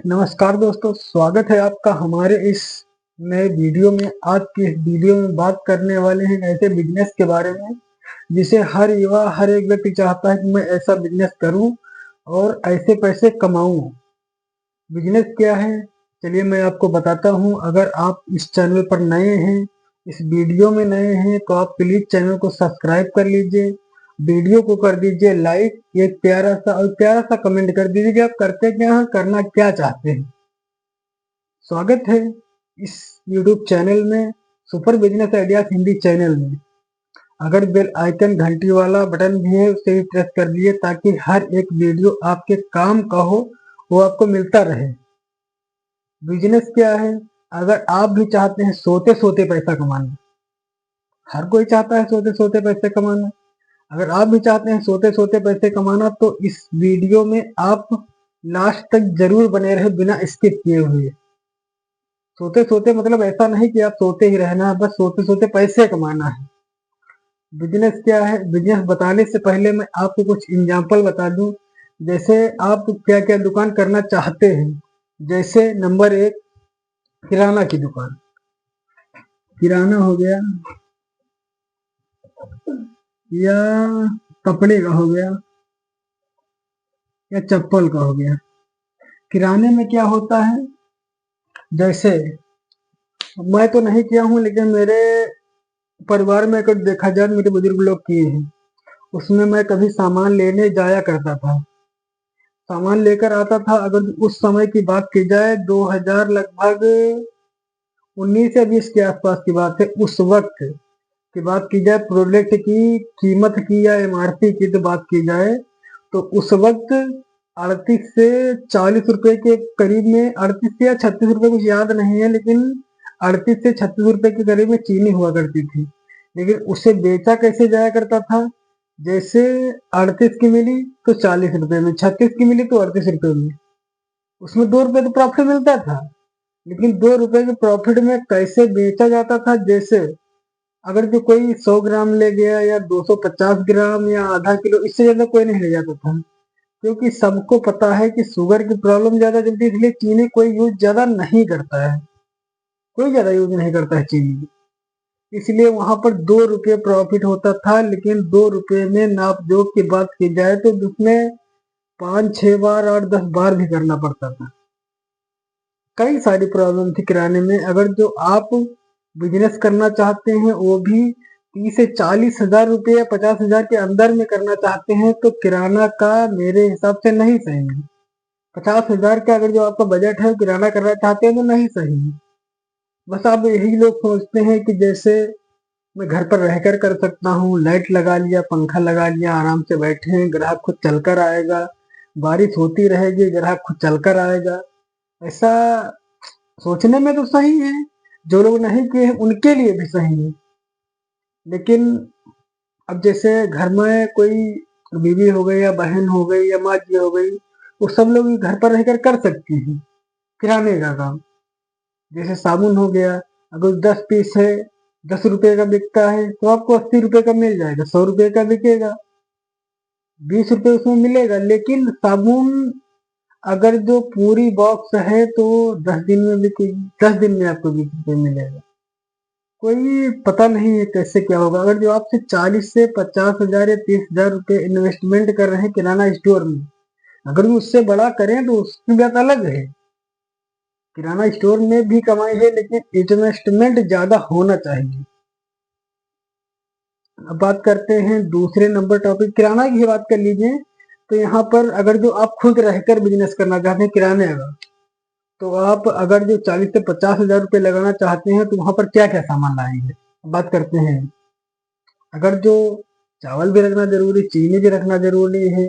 नमस्कार दोस्तों, स्वागत है आपका हमारे इस नए वीडियो में। आज की इस वीडियो में बात करने वाले हैं ऐसे बिजनेस के बारे में जिसे हर युवा, हर एक व्यक्ति चाहता है कि मैं ऐसा बिजनेस करूं और ऐसे पैसे कमाऊं। बिजनेस क्या है, चलिए मैं आपको बताता हूं। अगर आप इस चैनल पर नए हैं, इस वीडियो में नए हैं, तो आप प्लीज चैनल को सब्सक्राइब कर लीजिए, वीडियो को कर दीजिए लाइक, एक प्यारा सा कमेंट कर दीजिए कि आप करते क्या हैं, करना क्या चाहते हैं। स्वागत है इस YouTube चैनल में, super business ideas Hindi channel में। अगर बेल आइकन घंटी वाला बटन भी है उसे भी प्रेस कर दिए ताकि हर एक वीडियो आपके काम का हो, वो आपको मिलता रहे। बिजनेस क्या है, अगर आप भी चाहते हैं सोते सोते पैसा कमाना, हर कोई चाहता है सोते सोते पैसे कमाना। अगर आप भी चाहते हैं सोते सोते पैसे कमाना तो इस वीडियो में आप लास्ट तक जरूर बने रहे बिना स्किप किए हुए। सोते सोते मतलब ऐसा नहीं कि आप सोते ही रहना है, बस सोते सोते पैसे कमाना है। बिजनेस क्या है, बिजनेस बताने से पहले मैं आपको कुछ एग्जांपल बता दूं। जैसे आप क्या क्या दुकान करना चाहते हैं। जैसे नंबर एक, किराना की दुकान। किराना हो गया या कपड़े का हो गया या चप्पल का हो गया। किराने में क्या होता है, जैसे मैं तो नहीं किया हूँ लेकिन मेरे परिवार में अगर देखा जाए मेरे बुजुर्ग लोग किए हैं। उसमें मैं कभी सामान लेने जाया करता था, सामान लेकर आता था। अगर उस समय की बात की जाए 2000 लगभग 19 या 20 के आसपास की बात है। उस वक्त की बात की जाए, प्रोडक्ट की कीमत की या एमआरपी की तो बात की जाए, तो उस वक्त 38 से 40 रुपए के करीब में, 38 या 36 रुपए कुछ याद नहीं है, लेकिन 38 से 36 रुपए के करीब में चीनी हुआ करती थी। लेकिन उसे बेचा कैसे जाया करता था, जैसे 38 की मिली तो 40 रुपए में, 36 की मिली तो 38 रुपए में। उसमें 2 रुपए तो प्रॉफिट मिलता था, लेकिन 2 रुपए के प्रॉफिट में कैसे बेचा जाता था। जैसे अगर जो कोई 100 ग्राम ले गया या 250 ग्राम या आधा किलो, इससे ज्यादा कोई नहीं ले जाता था, क्योंकि सबको पता है कि शुगर की प्रॉब्लम ज्यादा जल्दी, इसलिए चीनी कोई यूज ज्यादा नहीं करता है, कोई ज्यादा यूज नहीं करता है चीनी। इसलिए वहां पर 2 रुपये प्रॉफिट होता था। लेकिन 2 रुपये में नाप जोक की बात की जाए तो उसमें 5-6 बार, 8-10 बार भी करना पड़ता था। कई सारी प्रॉब्लम थी किराने में। अगर जो आप बिजनेस करना चाहते हैं वो भी 30 से 40 हजार रुपये या 50 हजार के अंदर में करना चाहते हैं तो किराना का मेरे हिसाब से नहीं सही है। 50 हजार का अगर जो आपका बजट है किराना करना चाहते हैं तो नहीं सही है। बस आप यही लोग सोचते हैं कि जैसे मैं घर पर रहकर कर सकता हूँ, लाइट लगा लिया, पंखा लगा लिया, आराम से बैठे हैं, ग्राहक खुद चलकर आएगा, बारिश होती रहेगी, ग्राहक खुद चलकर आएगा। ऐसा सोचने में तो सही है, जो लोग नहीं किए हैं उनके लिए भी सही है। लेकिन अब जैसे घर में कोई बीवी हो गई या बहन हो गई या माँ जी हो गई, वो सब लोग घर पर रहकर कर सकती हैं किराने का काम। जैसे साबुन हो गया, अगर 10 पीस है, 10 रुपए का बिकता है तो आपको 80 रुपए का मिल जाएगा, 100 रुपए का बिकेगा, 20 रुपए उसमें मिलेगा। लेकिन साबुन अगर जो पूरी बॉक्स है तो 10 दिन में बिकेगी, 10 दिन में आपको 20 रुपए मिलेगा। कोई पता नहीं है कैसे क्या होगा। अगर जो आपसे 40 से 50 हजार या 30 हजार रुपए इन्वेस्टमेंट कर रहे हैं किराना स्टोर में, अगर वो उससे बड़ा करें तो उसकी बात अलग है। किराना स्टोर में भी कमाई है लेकिन इन्वेस्टमेंट ज्यादा होना चाहिए। अब बात करते हैं दूसरे नंबर टॉपिक, किराना की बात कर लीजिए। तो यहाँ पर अगर जो आप खुद रहकर बिजनेस करना चाहते हैं किराने का, तो आप अगर जो 40 से 50 हजार रुपये लगाना चाहते हैं तो वहां पर क्या क्या सामान लाएंगे। बात करते हैं, अगर जो चावल भी रखना जरूरी, चीनी भी रखना जरूरी है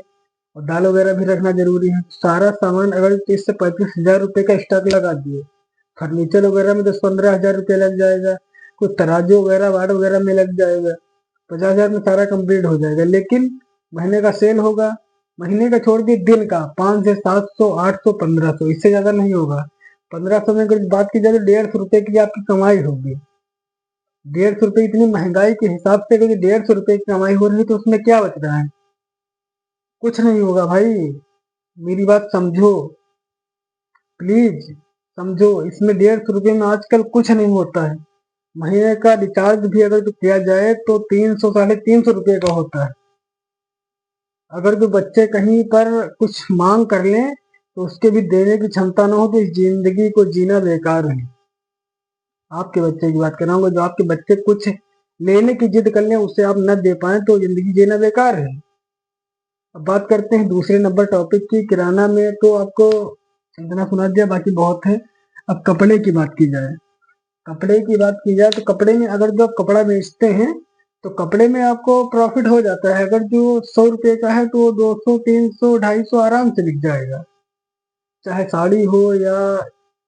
और दाल वगैरह भी रखना जरूरी है। सारा सामान अगर 30 से 35 हजार रुपये का स्टॉक लगा दिए, फर्नीचर वगैरह में 10-15 हजार रुपये लग जाएगा, कुछ तराजू वगैरह वाट वगैरह में लग जाएगा, 50 हजार में सारा कंप्लीट हो जाएगा। लेकिन महीने का सेल होगा, महीने का छोड़ के दिन का 500 से 700, 800, 1500, इससे ज्यादा नहीं होगा। 1500 में अगर बात की जाए तो 150 रुपए की आपकी कमाई होगी। 150 रुपए, इतनी महंगाई के हिसाब से अगर 150 रुपए की कमाई हो रही है तो उसमें क्या बच रहा है, कुछ नहीं होगा भाई, मेरी बात समझो। प्लीज समझो, इसमें 150 रुपये में आजकल कुछ नहीं होता है। महीने का रिचार्ज भी अगर जो किया जाए तो 300 350 रुपये का होता है। अगर जो बच्चे कहीं पर कुछ मांग कर लें तो उसके भी देने की क्षमता ना हो तो इस जिंदगी को जीना बेकार है। आपके बच्चे की बात कर रहा हूँ, जो आपके बच्चे कुछ लेने की जिद कर लें उससे आप न दे पाए तो जिंदगी जीना बेकार है। अब बात करते हैं दूसरे नंबर टॉपिक की। किराना में तो आपको इतना सुना दिया, बाकी बहुत है। अब कपड़े की बात की जाए, कपड़े की बात की जाए तो कपड़े में अगर जो आप कपड़ा बेचते हैं तो कपड़े में आपको प्रॉफिट हो जाता है। अगर जो 100 रुपये का है तो 200 300 250 आराम से बिक जाएगा, चाहे साड़ी हो या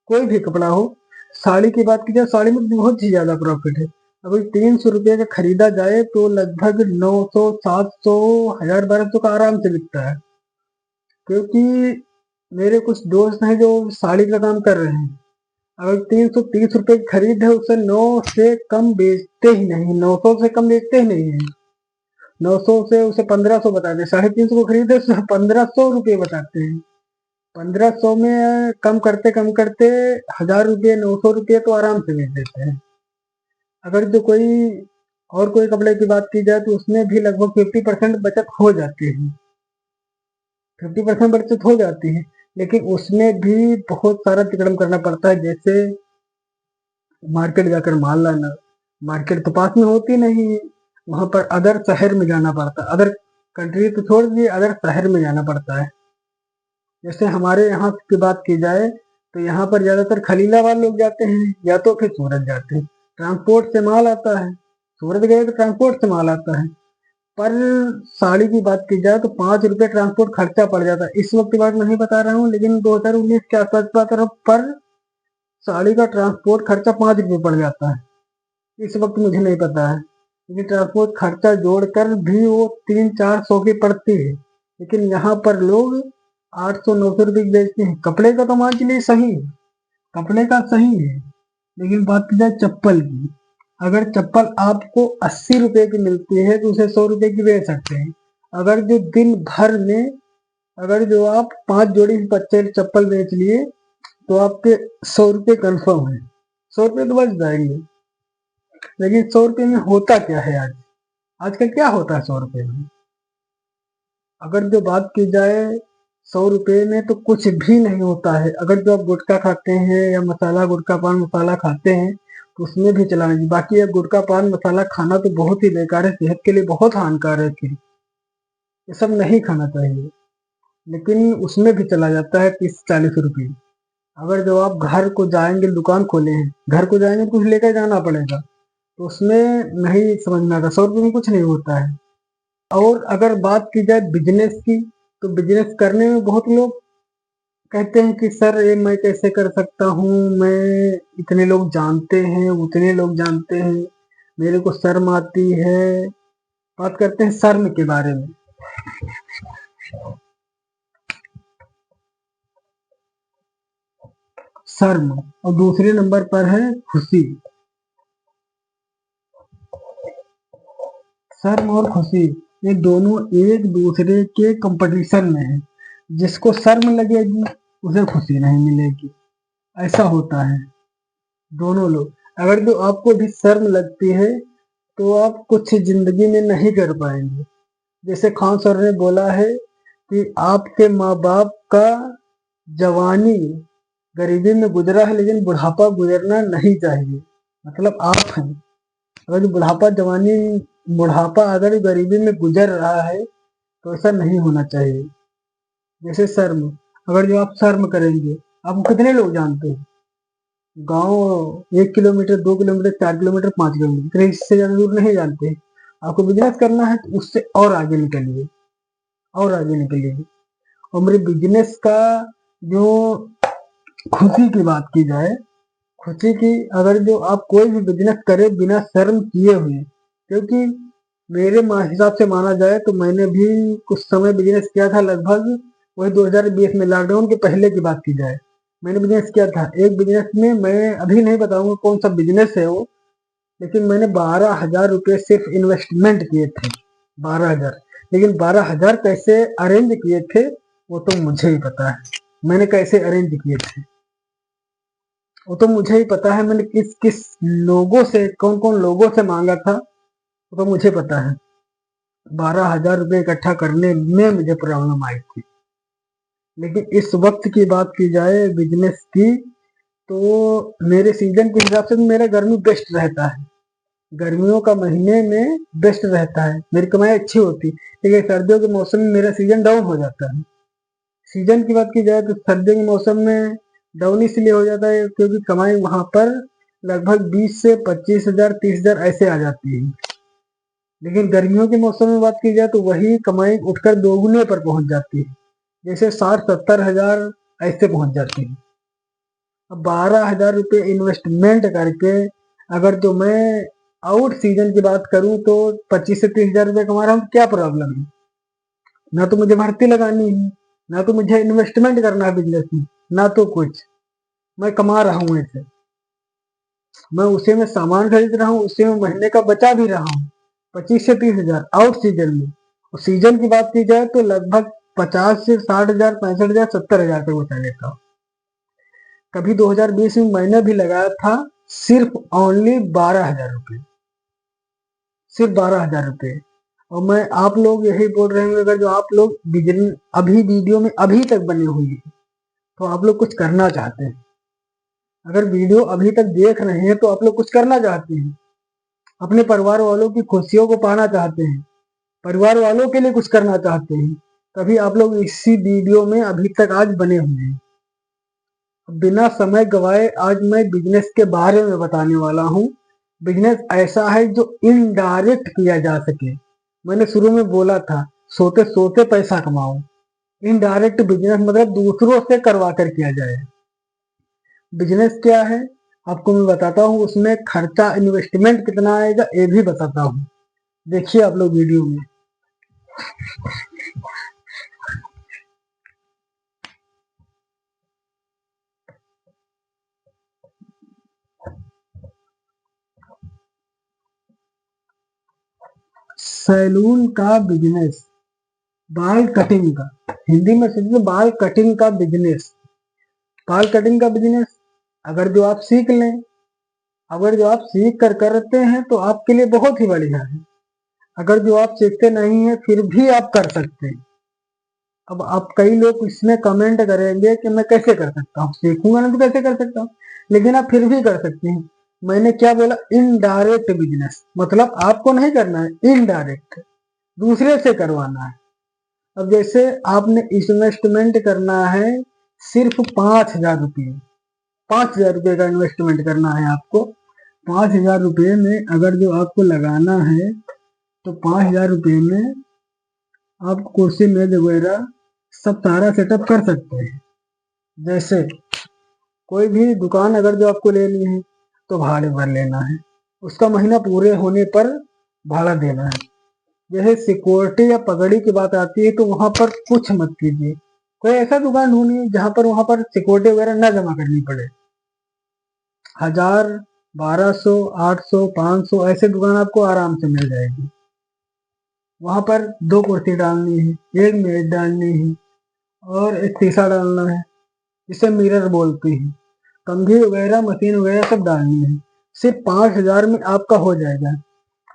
कोई भी कपड़ा हो। साड़ी की बात की जाए, साड़ी में बहुत ही ज्यादा प्रॉफिट है। अगर 300 रुपये का खरीदा जाए तो लगभग 900 700 1000 1200 का आराम से बिकता है। क्योंकि मेरे कुछ दोस्त हैं जो साड़ी का काम कर रहे हैं, अगर 330 रुपये की खरीद है उसे 9 से कम बेचते ही नहीं, 900 से कम बेचते ही नहीं है। 900 से उसे 1500 बताते हैं, 350 को खरीदे उसे 1500 रुपये बताते हैं। 1500 में कम करते 1000 रुपये 900 रुपये तो आराम से बेच देते हैं। अगर जो कोई और कोई कपड़े की बात की जाए तो उसमें भी लगभग 50% बचत हो जाती है, 50% बचत हो जाती है। लेकिन उसमें भी बहुत सारा तिकड़म करना पड़ता है, जैसे मार्केट जाकर माल लाना। मार्केट तो पास में होती नहीं है, वहां पर अदर शहर में जाना पड़ता है। अदर कंट्री तो छोड़ दिए, अदर शहर में जाना पड़ता है। जैसे हमारे यहाँ की बात की जाए तो यहाँ पर ज्यादातर खलीलाबाद लोग जाते हैं या तो फिर सूरत जाते हैं, ट्रांसपोर्ट से माल आता है। सूरत गए तो ट्रांसपोर्ट से माल आता है। पर साड़ी की बात की जाए तो 5 रुपये ट्रांसपोर्ट खर्चा पड़ जाता है। इस वक्त की बात नहीं बता रहा हूँ, लेकिन 2019 के आसपास की बात कर रहा हूँ। पर साड़ी का ट्रांसपोर्ट खर्चा 5 रुपये पड़ जाता है। इस वक्त मुझे नहीं पता है, लेकिन ट्रांसपोर्ट खर्चा जोड़कर भी वो 300-400 की पड़ती है। लेकिन यहाँ पर लोग 800-900 रुपये की बेचते हैं। कपड़े का तो मान चलिए सही है, कपड़े का सही है। लेकिन बात की जाए चप्पल की, अगर चप्पल आपको 80 रुपये की मिलती है तो उसे 100 रुपये की बेच सकते हैं। अगर जो दिन भर में अगर जो आप 5 जोड़ी बच्चे चप्पल बेच लिए तो आपके 100 रुपये कन्फर्म है, 100 रुपये तो बच जाएंगे। लेकिन 100 रुपये में होता क्या है आजकल क्या होता है 100 रुपये में? अगर जो बात की जाए 100 रुपये में तो कुछ भी नहीं होता है। अगर जो आप गुटखा खाते हैं या मसाला गुटखा पान मसाला खाते हैं तो उसमें भी चला नहीं। बाकी अब गुटखा पान मसाला खाना तो बहुत ही बेकार है, सेहत के लिए बहुत हानिकारक है, ये सब नहीं खाना चाहिए। लेकिन उसमें भी चला जाता है 30-40 रुपये। अगर जो आप घर को जाएंगे, दुकान खोले हैं, घर को जाएंगे तो कुछ लेकर जाना पड़ेगा, तो उसमें नहीं समझ में आता, 100 रुपये में कुछ नहीं होता है। और अगर बात की जाए बिजनेस की तो बिजनेस करने में बहुत लोग कहते हैं कि सर ये मैं कैसे कर सकता हूँ, मैं इतने लोग जानते हैं उतने लोग जानते हैं, मेरे को शर्म आती है। बात करते हैं शर्म के बारे में। शर्म और दूसरे नंबर पर है खुशी। शर्म और खुशी ये दोनों एक दूसरे के कंपटीशन में है। जिसको शर्म लगेगी उसे खुशी नहीं मिलेगी, ऐसा होता है। दोनों लोग, अगर जो आपको भी शर्म लगती है तो आप कुछ जिंदगी में नहीं कर पाएंगे। जैसे खान सर ने बोला है कि आपके माँ बाप का जवानी गरीबी में गुजरा है लेकिन बुढ़ापा गुजरना नहीं चाहिए। मतलब आप हैं, अगर जो बुढ़ापा अगर गरीबी में गुजर रहा है तो ऐसा नहीं होना चाहिए। जैसे शर्म, अगर जो आप शर्म करेंगे, आपको कितने लोग जानते हैं? गांव 1 किलोमीटर 2 किलोमीटर 4 किलोमीटर 5 किलोमीटर, इससे ज्यादा दूर नहीं जानते। आपको बिजनेस करना है तो उससे और आगे निकलिए, और आगे निकलिए। और मेरे बिजनेस का जो खुशी की बात की जाए, खुशी की, अगर जो आप कोई भी बिजनेस करे बिना शर्म किए हुए, क्योंकि मेरे हिसाब से माना जाए तो मैंने भी कुछ समय बिजनेस किया था, लगभग वही 2020 में लॉकडाउन के पहले की बात की जाए मैंने बिजनेस किया था। एक बिजनेस में मैं अभी नहीं बताऊंगा कौन सा बिजनेस है वो, लेकिन मैंने 12,000 रुपये सिर्फ इन्वेस्टमेंट किए थे, 12,000। लेकिन 12,000 कैसे अरेंज किए थे वो तो मुझे ही पता है, मैंने कैसे अरेंज किए थे। वो तो मुझे ही पता है, मैंने किस किस लोगों से, कौन कौन लोगों से मांगा था, वो तो मुझे पता है। 12,000 रुपये इकट्ठा करने में मुझे प्रॉब्लम आई थी। लेकिन इस वक्त की बात की जाए बिजनेस की, तो मेरे सीजन के हिसाब से मेरा गर्मी बेस्ट रहता है। गर्मियों का महीने में बेस्ट रहता है, मेरी कमाई अच्छी होती। लेकिन सर्दियों के मौसम में मेरा सीजन डाउन हो जाता है। सीजन की बात की जाए तो सर्दियों के मौसम में डाउन इसलिए हो जाता है क्योंकि कमाई वहां पर लगभग 20 से 25,000 30,000 ऐसे आ जाती है। लेकिन गर्मियों के मौसम में बात की जाए तो वही कमाई उठकर दोगुने पर पहुंच जाती है, जैसे 60-70 हजार ऐसे पहुंच जाती है। अब 12,000 रुपये इन्वेस्टमेंट करके अगर जो मैं आउट सीजन की बात करूं तो 25 से 30 हजार रुपये कमा रहा हूं, तो क्या प्रॉब्लम है? ना तो मुझे भर्ती लगानी है, ना तो मुझे इन्वेस्टमेंट करना है बिजनेस में, ना तो कुछ। मैं कमा रहा हूँ ऐसे, मैं उसी में सामान खरीद रहा हूँ, उसी में महीने का बचा भी रहा हूँ। 25 से 30 हजार आउट सीजन में। और सीजन की बात की जाए तो लगभग 50 से 60 हजार 65 हजार 70 हजार तक बचा लेता हूँ। कभी 2020 में मैंने भी लगाया था सिर्फ ओनली 12,000 रुपये, सिर्फ 12,000 रुपये। और मैं आप लोग यही बोल रहे होंगे, अगर जो आप लोग बिजनेस अभी वीडियो में अभी तक बने हुए हैं तो आप लोग कुछ करना चाहते हैं। अगर वीडियो अभी तक देख रहे हैं तो आप लोग कुछ करना चाहते हैं, अपने परिवार वालों की खुशियों को पाना चाहते हैं, परिवार वालों के लिए कुछ करना चाहते हैं, तभी आप लोग इसी वीडियो में अभी तक आज बने हुए हैं। बिना समय गवाए आज मैं बिजनेस के बारे में बताने वाला हूँ। बिजनेस ऐसा है जो इनडायरेक्ट किया जा सके। मैंने शुरू में बोला था सोते सोते पैसा कमाओ। इनडायरेक्ट बिजनेस मतलब दूसरों से करवा कर किया जाए। बिजनेस क्या है आपको मैं बताता हूँ, उसमें खर्चा इन्वेस्टमेंट कितना आएगा ये भी बताता हूँ। देखिए आप लोग वीडियो में। सैलून का बिजनेस, बाल कटिंग का, हिंदी में समझो बाल कटिंग का बिजनेस। बाल कटिंग का बिजनेस अगर जो आप सीख लें, अगर जो आप सीख कर करते हैं तो आपके लिए बहुत ही बढ़िया है। अगर जो आप सीखते नहीं है फिर भी आप कर सकते हैं। अब आप कई लोग इसमें कमेंट करेंगे कि मैं कैसे कर सकता हूँ, सीखूंगा ना तो कैसे कर सकता हूँ, लेकिन आप फिर भी कर सकते हैं। मैंने क्या बोला, इनडायरेक्ट बिजनेस, मतलब आपको नहीं करना है, इनडायरेक्ट दूसरे से करवाना है। अब जैसे आपने इन्वेस्टमेंट करना है सिर्फ 5,000 रुपये, 5,000 रुपये का इन्वेस्टमेंट करना है आपको। 5,000 रुपये में अगर जो आपको लगाना है तो 5,000 रुपये में आप कुर्सी मेज वगैरह सब सारा सेटअप कर सकते हैं। जैसे कोई भी दुकान अगर जो आपको लेनी है तो भाड़े पर लेना है, उसका महीना पूरे होने पर भाड़ा देना है। जैसे सिक्योरिटी या पगड़ी की बात आती है तो वहां पर कुछ मत कीजिए। कोई ऐसा दुकान ढूंढिए जहां पर वहां पर सिक्योरिटी वगैरह ना जमा करनी पड़े। 1,000 1,200 800 500 ऐसे दुकान आपको आराम से मिल जाएगी। वहां पर 2 कुर्सी डालनी है, एक मेज डालनी है और एक शीशा डालना है जिसे मिरर बोलते हैं, कंघी वगैरह मशीन वगैरह सब डालनी है। सिर्फ 5,000 में आपका हो जाएगा।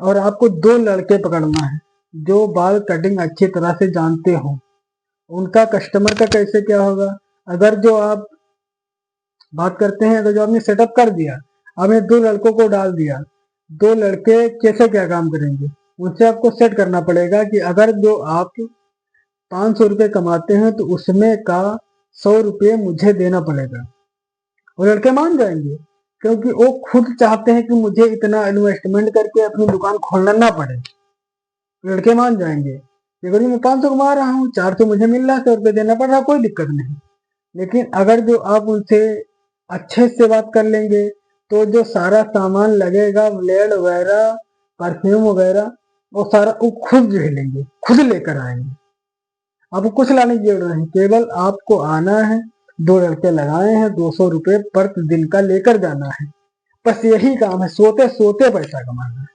और आपको 2 लड़के पकड़ना है जो बाल कटिंग अच्छी तरह से जानते हो। उनका कस्टमर का कैसे क्या होगा, अगर जो आप बात करते हैं, अगर जो आपने सेटअप कर दिया, आपने 2 लड़कों को डाल दिया, 2 लड़के कैसे क्या काम करेंगे, उनसे आपको सेट करना पड़ेगा कि अगर जो आप 500 रुपये कमाते हैं तो उसमें का 100 रुपये मुझे देना पड़ेगा। वो लड़के मान जाएंगे क्योंकि वो खुद चाहते हैं कि मुझे इतना इन्वेस्टमेंट करके अपनी दुकान खोलना ना पड़े। लड़के मान जाएंगे अगर मैं 500 कमा रहा हूँ, 400 मुझे मिल रहा है, 100 रुपये देना पड़ रहा, कोई दिक्कत नहीं। लेकिन अगर जो आप उनसे अच्छे से बात कर लेंगे तो जो सारा सामान लगेगा, ब्लेड वगैरह, परफ्यूम वगैरह, वो सारा वो खुद झेलेंगे, खुद लेकर आएंगे। आपको कुछ लाने की जरूरत नहीं, केवल आपको आना है, 2 लड़के लगाए हैं, 200 रुपये प्रतिदिन का लेकर जाना है। बस यही काम है, सोते सोते पैसा कमाना है।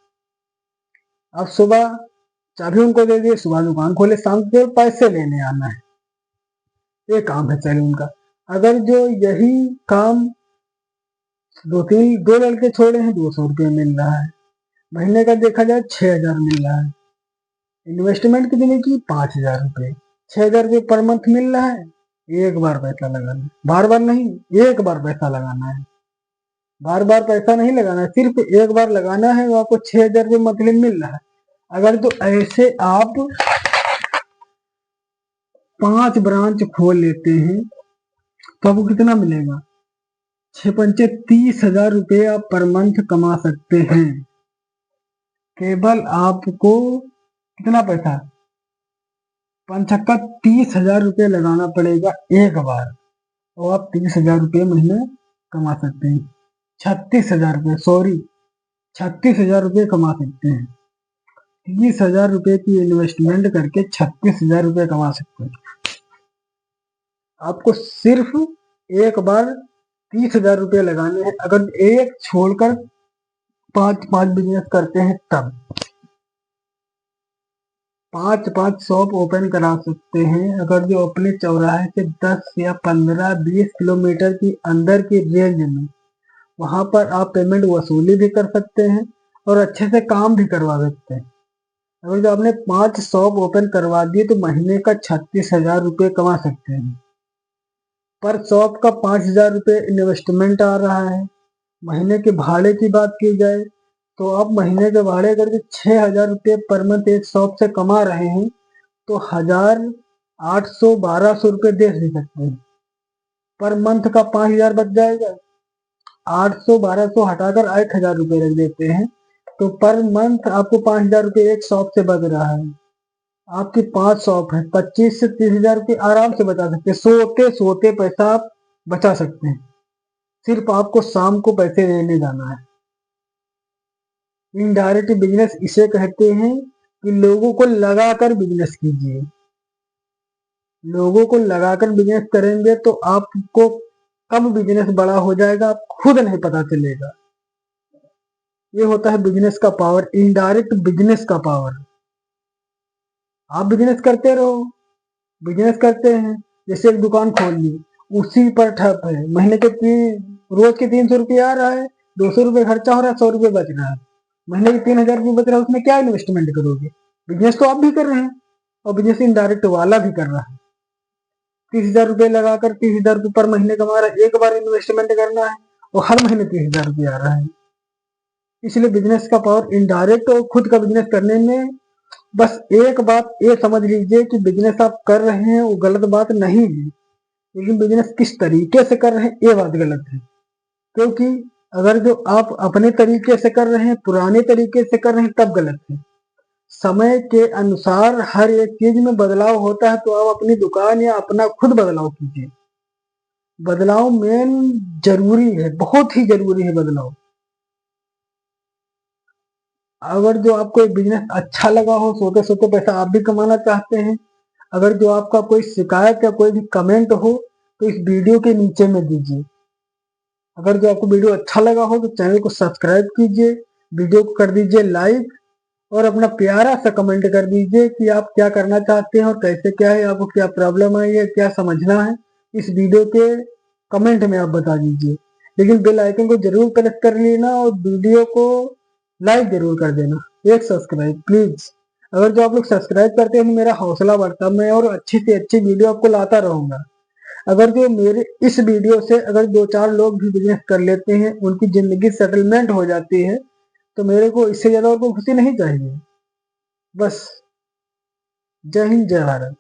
आप सुबह चाबी उनको दे दिए, सुबह दुकान खोले, शाम को पैसे लेने आना है। ये काम है सैलून का। अगर जो यही काम दो लड़के छोड़े हैं, 200 रुपये मिल रहा है। महीने का देखा जाए 6,000 मिल रहा है। इन्वेस्टमेंट कितनी की? 5,000 रुपये। 6,000 रुपये पर मंथ मिल रहा है। एक बार पैसा लगाना है, बार बार नहीं, एक बार पैसा लगाना है। बार बार पैसा नहीं लगाना है, सिर्फ एक बार लगाना है, वो आपको 6,000 रुपये मंथली मिल रहा है। अगर तो ऐसे आप 5 ब्रांच खोल लेते हैं तो आपको कितना मिलेगा? 6 पंचे 30,000 रुपये आप पर मंथ कमा सकते हैं। केवल आपको कितना पैसा? 30,000 रुपये लगाना पड़ेगा एक बार, और आप 30,000 रुपये महीने कमा सकते हैं। 36,000 रुपये, सॉरी 36,000 रुपये कमा सकते हैं। 30,000 रुपये की इन्वेस्टमेंट करके 36,000 रुपये कमा सकते हैं। आपको सिर्फ एक बार 30,000 रुपये लगाने हैं। अगर एक छोड़कर 5 बिजनेस करते हैं तब 5 शॉप ओपन करा सकते हैं। अगर जो अपने चौराहे से 10 या 15 20 किलोमीटर की अंदर की रेंज में, वहां पर आप पेमेंट वसूली भी कर सकते हैं और अच्छे से काम भी करवा सकते हैं। अगर जो आपने 5 शॉप ओपन करवा दिए तो महीने का 36,000 रुपये कमा सकते हैं। पर शॉप का 5,000 रुपये इन्वेस्टमेंट आ रहा है। महीने के भाड़े की बात की जाए तो आप महीने के भाड़े अगर 6,000 रुपये पर मंथ एक शॉप से कमा रहे हैं तो 1,800-1,200 रुपये दे सकते हैं। पर मंथ का 5,000 बच जाएगा। 800-1,200 हटाकर 1,000 रुपये रख देते हैं तो पर मंथ आपको 5,000 रुपये एक शॉप से बच रहा है। आपकी 5 शॉप है, 25 से 30,000 रुपये आराम से बचा सकते हैं। सोते सोते पैसा आप बचा सकते हैं। सिर्फ आपको शाम को पैसे लेने जाना है। इनडायरेक्ट बिजनेस इसे कहते हैं कि लोगों को लगाकर बिजनेस कीजिए। लोगों को लगाकर बिजनेस करेंगे तो आपको कब बिजनेस बड़ा हो जाएगा आप खुद नहीं पता चलेगा। ये होता है बिजनेस का पावर, इनडायरेक्ट बिजनेस का पावर। आप बिजनेस करते रहो, बिजनेस करते हैं। जैसे एक दुकान खोल ली, उसी पर ठप है, महीने के रोज के 300 रुपये आ रहा है, 200 रुपये खर्चा हो रहा है, 100 रुपये बच रहा है, महीने के 3,000 रुपये बच रहा है। उसमें क्या इन्वेस्टमेंट करोगे? बिजनेस तो आप भी कर रहे हैं और बिजनेस इनडायरेक्ट वाला भी कर रहा है। 30,000 रुपये लगाकर 30,000 रुपये पर महीने कमा रहा है। एक बार इन्वेस्टमेंट करना है और हर महीने 30,000 रुपये आ रहा है। इसलिए बिजनेस का पावर इनडायरेक्ट और खुद का बिजनेस करने में। बस एक बात ये समझ लीजिए कि बिजनेस आप कर रहे हैं वो गलत बात नहीं है, लेकिन बिजनेस किस तरीके से कर रहे हैं ये बात गलत है। क्योंकि अगर जो आप अपने तरीके से कर रहे हैं, पुराने तरीके से कर रहे हैं, तब गलत है। समय के अनुसार हर एक चीज में बदलाव होता है, तो आप अपनी दुकान या अपना खुद बदलाव कीजिए। बदलाव मेन जरूरी है, बहुत ही जरूरी है बदलाव। अगर जो आपको एक बिजनेस अच्छा लगा हो, सोते सोते पैसा आप भी कमाना चाहते हैं, अगर जो आपका कोई शिकायत या कोई भी कमेंट हो तो इस वीडियो के नीचे में दीजिए। अगर जो आपको वीडियो अच्छा लगा हो तो चैनल को सब्सक्राइब कीजिए, वीडियो को कर दीजिए लाइक और अपना प्यारा सा कमेंट कर दीजिए कि आप क्या करना चाहते हैं और कैसे क्या है, आपको क्या प्रॉब्लम आई है, क्या समझना है। इस वीडियो के कमेंट में आप बता दीजिए। लेकिन बेल आइकन को जरूर प्रेस कर लेना और वीडियो को लाइक जरूर कर देना, एक सब्सक्राइब प्लीज। अगर जो आप लोग सब्सक्राइब करते हैं तो मेरा हौसला बढ़ता है, मैं और अच्छी से अच्छी वीडियो आपको लाता रहूंगा। अगर जो मेरे इस वीडियो से अगर 2-4 लोग भी बिजनेस कर लेते हैं, उनकी जिंदगी सेटलमेंट हो जाती है, तो मेरे को इससे ज्यादा और कोई खुशी नहीं चाहिए। बस जय हिंद, जय भारत।